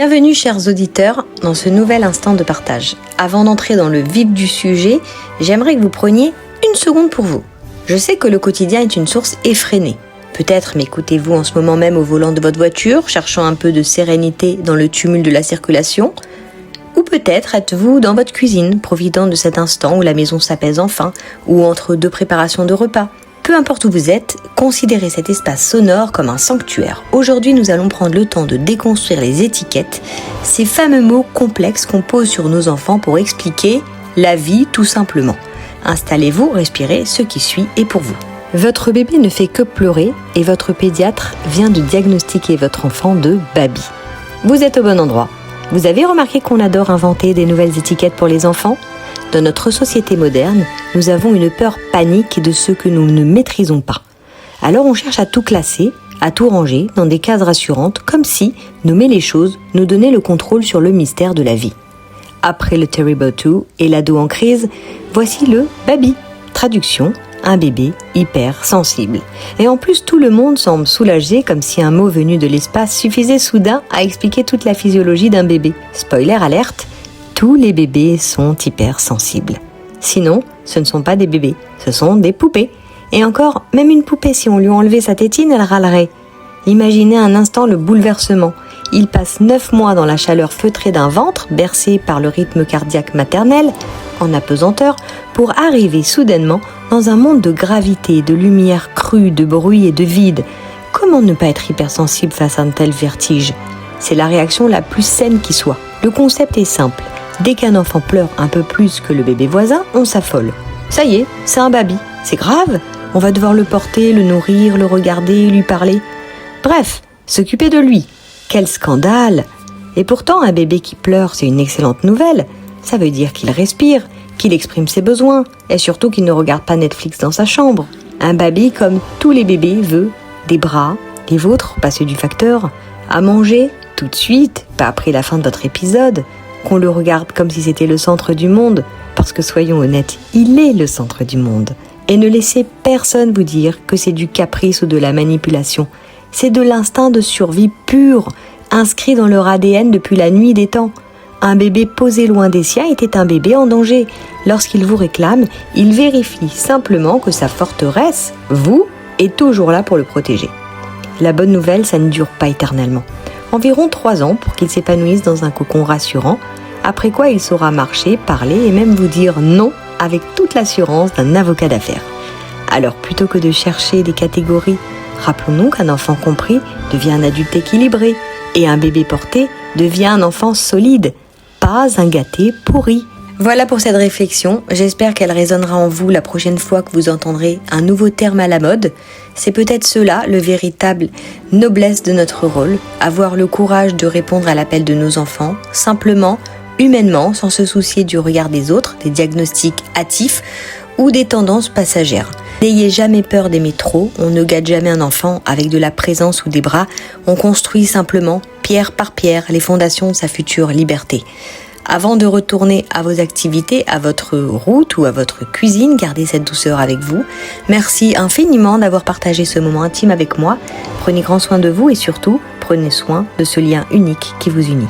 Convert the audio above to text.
Bienvenue chers auditeurs dans ce nouvel instant de partage. Avant d'entrer dans le vif du sujet, j'aimerais que vous preniez une seconde pour vous. Je sais que le quotidien est une source effrénée. Peut-être m'écoutez-vous en ce moment même au volant de votre voiture, cherchant un peu de sérénité dans le tumulte de la circulation. Ou peut-être êtes-vous dans votre cuisine, profitant de cet instant où la maison s'apaise enfin, ou entre deux préparations de repas. Peu importe où vous êtes, considérez cet espace sonore comme un sanctuaire. Aujourd'hui, nous allons prendre le temps de déconstruire les étiquettes, ces fameux mots complexes qu'on pose sur nos enfants pour expliquer la vie tout simplement. Installez-vous, respirez, ce qui suit est pour vous. Votre bébé ne fait que pleurer et votre pédiatre vient de diagnostiquer votre enfant de baby. Vous êtes au bon endroit. Vous avez remarqué qu'on adore inventer des nouvelles étiquettes pour les enfants ? Dans notre société moderne, nous avons une peur panique de ce que nous ne maîtrisons pas. Alors on cherche à tout classer, à tout ranger dans des cases rassurantes, comme si nommer les choses nous donnait le contrôle sur le mystère de la vie. Après le Terrible 2 et l'ado en crise, voici le baby. Traduction, un bébé hyper sensible. Et en plus, tout le monde semble soulagé comme si un mot venu de l'espace suffisait soudain à expliquer toute la physiologie d'un bébé. Spoiler alerte, tous les bébés sont hypersensibles. Sinon, ce ne sont pas des bébés, ce sont des poupées. Et encore, même une poupée, si on lui enlevait sa tétine, elle râlerait. Imaginez un instant le bouleversement. Il passe 9 mois dans la chaleur feutrée d'un ventre, bercé par le rythme cardiaque maternel, en apesanteur, pour arriver soudainement dans un monde de gravité, de lumière crue, de bruit et de vide. Comment ne pas être hypersensible face à un tel vertige ? C'est la réaction la plus saine qui soit. Le concept est simple. Dès qu'un enfant pleure un peu plus que le bébé voisin, on s'affole. Ça y est, c'est un baby. C'est grave. On va devoir le porter, le nourrir, le regarder, lui parler. Bref, s'occuper de lui. Quel scandale! Et pourtant, un bébé qui pleure, c'est une excellente nouvelle. Ça veut dire qu'il respire, qu'il exprime ses besoins, et surtout qu'il ne regarde pas Netflix dans sa chambre. Un baby, comme tous les bébés, veut des bras, les vôtres, pas ceux du facteur, à manger, tout de suite, pas après la fin de votre épisode, qu'on le regarde comme si c'était le centre du monde, parce que soyons honnêtes, il est le centre du monde. Et ne laissez personne vous dire que c'est du caprice ou de la manipulation. C'est de l'instinct de survie pur, inscrit dans leur ADN depuis la nuit des temps. Un bébé posé loin des siens était un bébé en danger. Lorsqu'il vous réclame, il vérifie simplement que sa forteresse, vous, est toujours là pour le protéger. La bonne nouvelle, ça ne dure pas éternellement. Environ 3 ans pour qu'il s'épanouisse dans un cocon rassurant, après quoi il saura marcher, parler et même vous dire non avec toute l'assurance d'un avocat d'affaires. Alors plutôt que de chercher des catégories, rappelons-nous qu'un enfant compris devient un adulte équilibré et un bébé porté devient un enfant solide, pas un gâté pourri. Voilà pour cette réflexion, j'espère qu'elle résonnera en vous la prochaine fois que vous entendrez un nouveau terme à la mode. C'est peut-être cela, le véritable noblesse de notre rôle, avoir le courage de répondre à l'appel de nos enfants, simplement, humainement, sans se soucier du regard des autres, des diagnostics hâtifs ou des tendances passagères. N'ayez jamais peur d'aimer trop, on ne gâte jamais un enfant avec de la présence ou des bras, on construit simplement, pierre par pierre, les fondations de sa future liberté. Avant de retourner à vos activités, à votre route ou à votre cuisine, gardez cette douceur avec vous. Merci infiniment d'avoir partagé ce moment intime avec moi. Prenez grand soin de vous et surtout, prenez soin de ce lien unique qui vous unit.